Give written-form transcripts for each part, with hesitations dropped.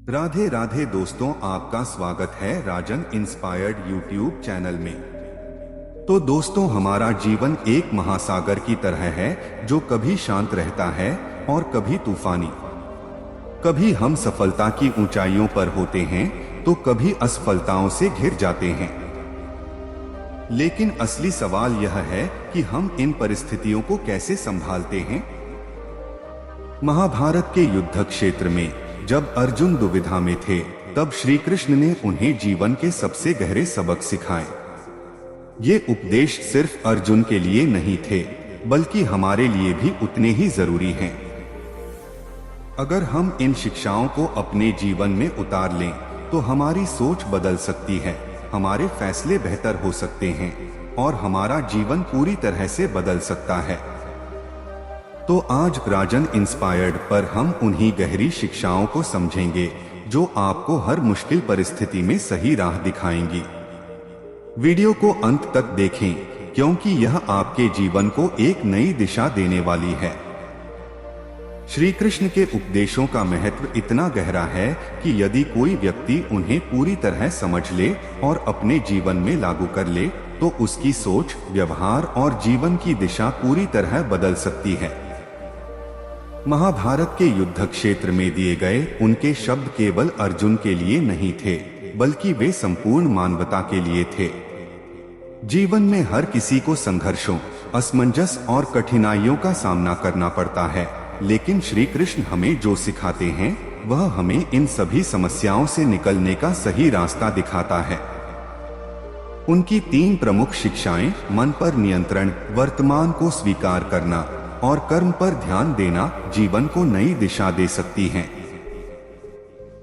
राधे राधे दोस्तों, आपका स्वागत है राजन इंस्पायर्ड यूट्यूब चैनल में। तो दोस्तों, हमारा जीवन एक महासागर की तरह है जो कभी शांत रहता है और कभी तूफानी। कभी हम सफलता की ऊंचाइयों पर होते हैं तो कभी असफलताओं से घिर जाते हैं। लेकिन असली सवाल यह है कि हम इन परिस्थितियों को कैसे संभालते हैं। महाभारत के युद्ध क्षेत्र में जब अर्जुन दुविधा में थे, तब श्री कृष्ण ने उन्हें जीवन के सबसे गहरे सबक सिखाए। ये उपदेश सिर्फ अर्जुन के लिए नहीं थे, बल्कि हमारे लिए भी उतने ही जरूरी हैं। अगर हम इन शिक्षाओं को अपने जीवन में उतार लें, तो हमारी सोच बदल सकती है, हमारे फैसले बेहतर हो सकते हैं और हमारा जीवन पूरी तरह से बदल सकता है। तो आज राजन इंस्पायर्ड पर हम उन्हीं गहरी शिक्षाओं को समझेंगे जो आपको हर मुश्किल परिस्थिति में सही राह दिखाएंगी। वीडियो को अंत तक देखें, क्योंकि यह आपके जीवन को एक नई दिशा देने वाली है। श्री कृष्ण के उपदेशों का महत्व इतना गहरा है कि यदि कोई व्यक्ति उन्हें पूरी तरह समझ ले और अपने जीवन में लागू कर ले, तो उसकी सोच, व्यवहार और जीवन की दिशा पूरी तरह बदल सकती है। महाभारत के युद्ध क्षेत्र में दिए गए उनके शब्द केवल अर्जुन के लिए नहीं थे, बल्कि वे संपूर्ण मानवता के लिए थे। जीवन में हर किसी को संघर्षों, असमंजस और कठिनाइयों का सामना करना पड़ता है, लेकिन श्री कृष्ण हमें जो सिखाते हैं वह हमें इन सभी समस्याओं से निकलने का सही रास्ता दिखाता है। उनकी 3 प्रमुख शिक्षाएं, मन पर नियंत्रण, वर्तमान को स्वीकार करना और कर्म पर ध्यान देना, जीवन को नई दिशा दे सकती हैं।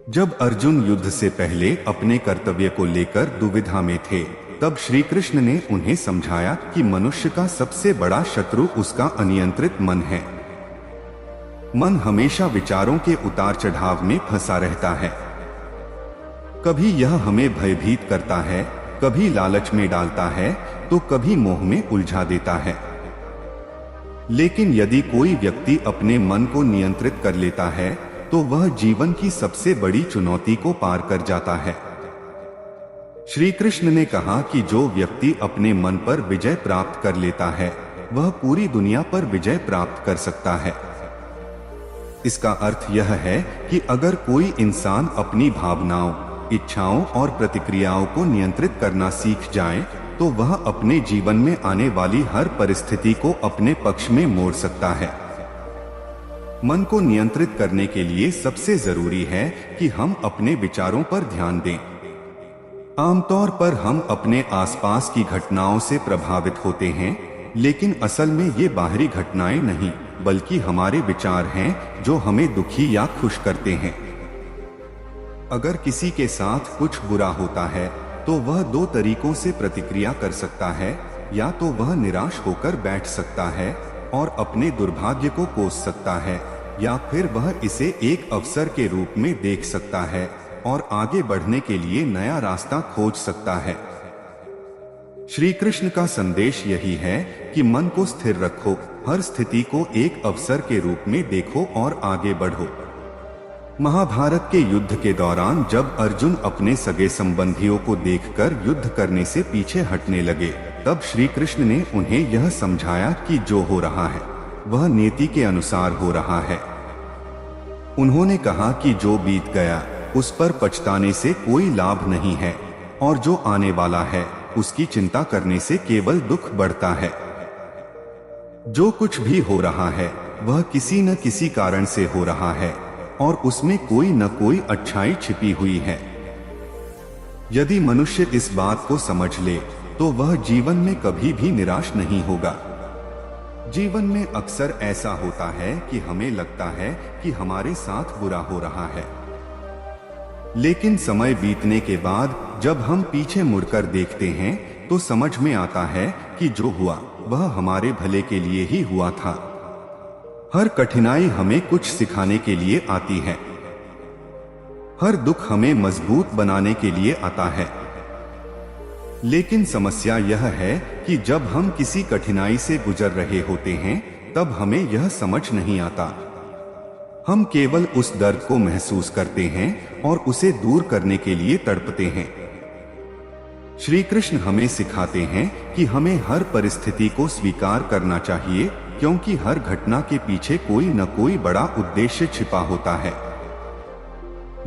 जब अर्जुन युद्ध से पहले अपने कर्तव्य को लेकर दुविधा में थे, तब श्री कृष्ण ने उन्हें समझाया कि मनुष्य का सबसे बड़ा शत्रु उसका अनियंत्रित मन है। मन हमेशा विचारों के उतार चढ़ाव में फंसा रहता है। कभी यह हमें भयभीत करता है, कभी लालच में डालता है, तो कभी मोह में उलझा देता है। लेकिन यदि कोई व्यक्ति अपने मन को नियंत्रित कर लेता है, तो वह जीवन की सबसे बड़ी चुनौती को पार कर जाता है। श्री कृष्ण ने कहा कि जो व्यक्ति अपने मन पर विजय प्राप्त कर लेता है, वह पूरी दुनिया पर विजय प्राप्त कर सकता है। इसका अर्थ यह है कि अगर कोई इंसान अपनी भावनाओं, इच्छाओं और प्रतिक्रियाओं को नियंत्रित करना सीख जाए, तो वह अपने जीवन में आने वाली हर परिस्थिति को अपने पक्ष में मोड़ सकता है। मन को नियंत्रित करने के लिए सबसे जरूरी है कि हम अपने विचारों पर ध्यान दें। आमतौर पर हम अपने आसपास की घटनाओं से प्रभावित होते हैं, लेकिन असल में ये बाहरी घटनाएं नहीं, बल्कि हमारे विचार हैं जो हमें दुखी या खुश करते हैं। अगर किसी के साथ कुछ बुरा होता है, तो वह 2 तरीकों से प्रतिक्रिया कर सकता है। या तो वह निराश होकर बैठ सकता है और अपने दुर्भाग्य को कोस सकता है, या फिर वह इसे एक अवसर के रूप में देख सकता है और आगे बढ़ने के लिए नया रास्ता खोज सकता है। श्री कृष्ण का संदेश यही है कि मन को स्थिर रखो, हर स्थिति को एक अवसर के रूप में देखो और आगे बढ़ो। महाभारत के युद्ध के दौरान जब अर्जुन अपने सगे संबंधियों को देखकर युद्ध करने से पीछे हटने लगे, तब श्री कृष्ण ने उन्हें यह समझाया कि जो हो रहा है वह नियति के अनुसार हो रहा है। उन्होंने कहा कि जो बीत गया उस पर पछताने से कोई लाभ नहीं है, और जो आने वाला है उसकी चिंता करने से केवल दुख बढ़ता है। जो कुछ भी हो रहा है वह किसी न किसी कारण से हो रहा है, और उसमें कोई न कोई अच्छाई छिपी हुई है। यदि मनुष्य इस बात को समझ ले, तो वह जीवन में कभी भी निराश नहीं होगा। जीवन में अक्सर ऐसा होता है कि हमें लगता है कि हमारे साथ बुरा हो रहा है, लेकिन समय बीतने के बाद जब हम पीछे मुड़कर देखते हैं, तो समझ में आता है कि जो हुआ वह हमारे भले के लिए ही हुआ था। हर कठिनाई हमें कुछ सिखाने के लिए आती है। हर दुख हमें मजबूत बनाने के लिए आता है। लेकिन समस्या यह है कि जब हम किसी कठिनाई से गुजर रहे होते हैं, तब हमें यह समझ नहीं आता। हम केवल उस दर्द को महसूस करते हैं और उसे दूर करने के लिए तड़पते हैं। श्री कृष्ण हमें सिखाते हैं कि हमें हर परिस्थिति को स्वीकार करना चाहिए, क्योंकि हर घटना के पीछे कोई न कोई बड़ा उद्देश्य छिपा होता है।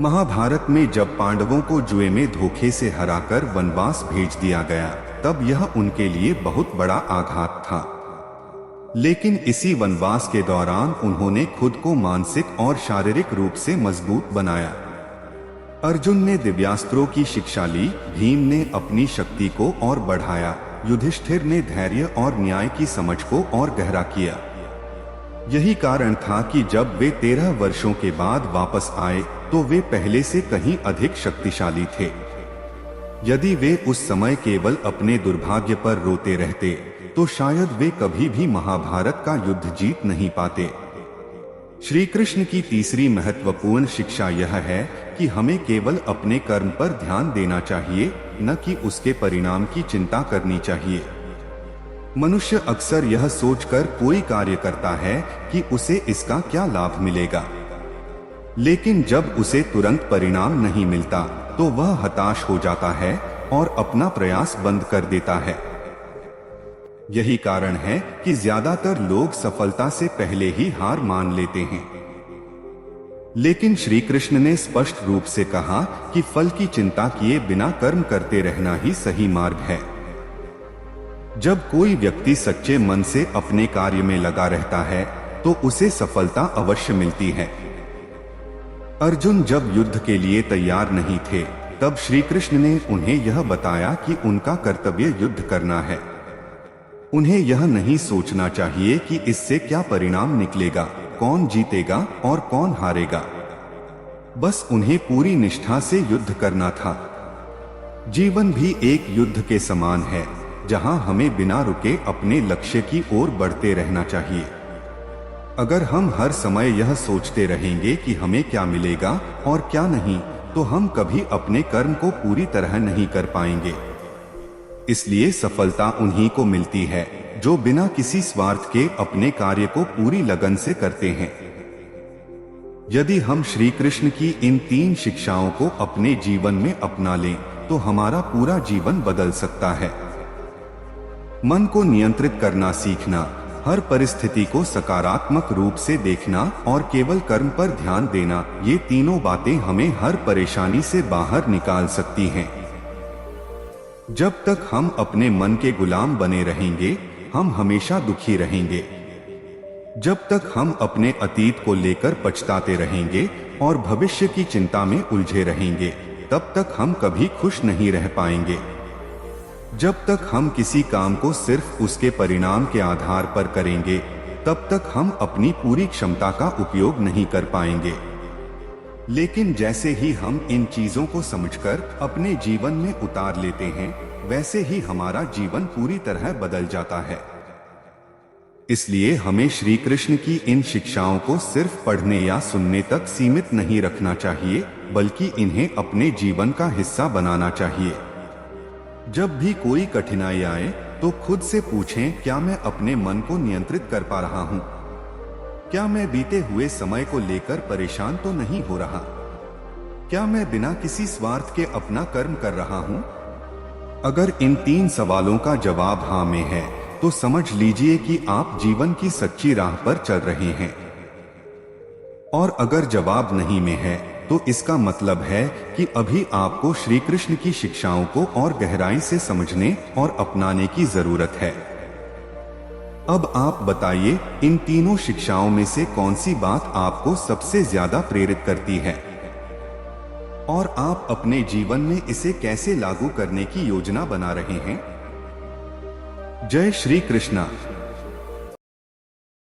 महाभारत में जब पांडवों को जुए में धोखे से हराकर वनवास भेज दिया गया, तब यह उनके लिए बहुत बड़ा आघात था। लेकिन इसी वनवास के दौरान उन्होंने खुद को मानसिक और शारीरिक रूप से मजबूत बनाया। अर्जुन ने दिव्यास्त्रों की शिक्षा ली, भीम ने अपनी शक्ति को और बढ़ाया, युधिष्ठिर ने धैर्य और न्याय की समझ को और गहरा किया। यही कारण था कि जब वे 13 वर्षों के बाद वापस आए तो वे पहले से कहीं अधिक शक्तिशाली थे। यदि वे उस समय केवल अपने दुर्भाग्य पर रोते रहते तो शायद वे कभी भी महाभारत का युद्ध जीत नहीं पाते। श्री कृष्ण की तीसरी महत्वपूर्ण शिक्षा यह है कि हमें केवल अपने कर्म पर ध्यान देना चाहिए, न कि उसके परिणाम की चिंता करनी चाहिए। मनुष्य अक्सर यह सोचकर कोई कार्य करता है कि उसे इसका क्या लाभ मिलेगा, लेकिन जब उसे तुरंत परिणाम नहीं मिलता तो वह हताश हो जाता है और अपना प्रयास बंद कर देता है। यही कारण है कि ज्यादातर लोग सफलता से पहले ही हार मान लेते हैं। लेकिन श्री कृष्ण ने स्पष्ट रूप से कहा कि फल की चिंता किए बिना कर्म करते रहना ही सही मार्ग है। जब कोई व्यक्ति सच्चे मन से अपने कार्य में लगा रहता है तो उसे सफलता अवश्य मिलती है। अर्जुन जब युद्ध के लिए तैयार नहीं थे, तब श्री कृष्ण ने उन्हें यह बताया कि उनका कर्तव्य युद्ध करना है। उन्हें यह नहीं सोचना चाहिए कि इससे क्या परिणाम निकलेगा, कौन जीतेगा और कौन हारेगा। बस उन्हें पूरी निष्ठा से युद्ध करना था। जीवन भी एक युद्ध के समान है, जहां हमें बिना रुके अपने लक्ष्य की ओर बढ़ते रहना चाहिए। अगर हम हर समय यह सोचते रहेंगे कि हमें क्या मिलेगा और क्या नहीं, तो हम कभी अपने कर्म को पूरी तरह नहीं कर पाएंगे। इसलिए सफलता उन्हीं को मिलती है जो बिना किसी स्वार्थ के अपने कार्य को पूरी लगन से करते हैं। यदि हम श्री कृष्ण की इन 3 शिक्षाओं को अपने जीवन में अपना लें तो हमारा पूरा जीवन बदल सकता है। मन को नियंत्रित करना सीखना, हर परिस्थिति को सकारात्मक रूप से देखना और केवल कर्म पर ध्यान देना, ये तीनों बातें हमें हर परेशानी से बाहर निकाल सकती हैं। जब तक हम अपने मन के गुलाम बने रहेंगे, हम हमेशा दुखी रहेंगे। जब तक हम अपने अतीत को लेकर पछताते रहेंगे और भविष्य की चिंता में उलझे रहेंगे, तब तक हम कभी खुश नहीं रह पाएंगे। जब तक हम किसी काम को सिर्फ उसके परिणाम के आधार पर करेंगे, तब तक हम अपनी पूरी क्षमता का उपयोग नहीं कर पाएंगे। लेकिन जैसे ही हम इन चीजों को समझकर अपने जीवन में उतार लेते हैं, वैसे ही हमारा जीवन पूरी तरह बदल जाता है। इसलिए हमें श्री कृष्ण की इन शिक्षाओं को सिर्फ पढ़ने या सुनने तक सीमित नहीं रखना चाहिए, बल्कि इन्हें अपने जीवन का हिस्सा बनाना चाहिए। जब भी कोई कठिनाई आए तो खुद से पूछें, क्या मैं अपने मन को नियंत्रित कर पा रहा हूँ? क्या मैं बीते हुए समय को लेकर परेशान तो नहीं हो रहा? क्या मैं बिना किसी स्वार्थ के अपना कर्म कर रहा हूँ? अगर इन 3 सवालों का जवाब हाँ में है, तो समझ लीजिए कि आप जीवन की सच्ची राह पर चल रहे हैं। और अगर जवाब नहीं में है, तो इसका मतलब है कि अभी आपको श्री कृष्ण की शिक्षाओं को और गहराई से समझने और अपनाने की जरूरत है। अब आप बताइए, इन तीनों शिक्षाओं में से कौन सी बात आपको सबसे ज्यादा प्रेरित करती है और आप अपने जीवन में इसे कैसे लागू करने की योजना बना रहे हैं? जय श्री कृष्णा।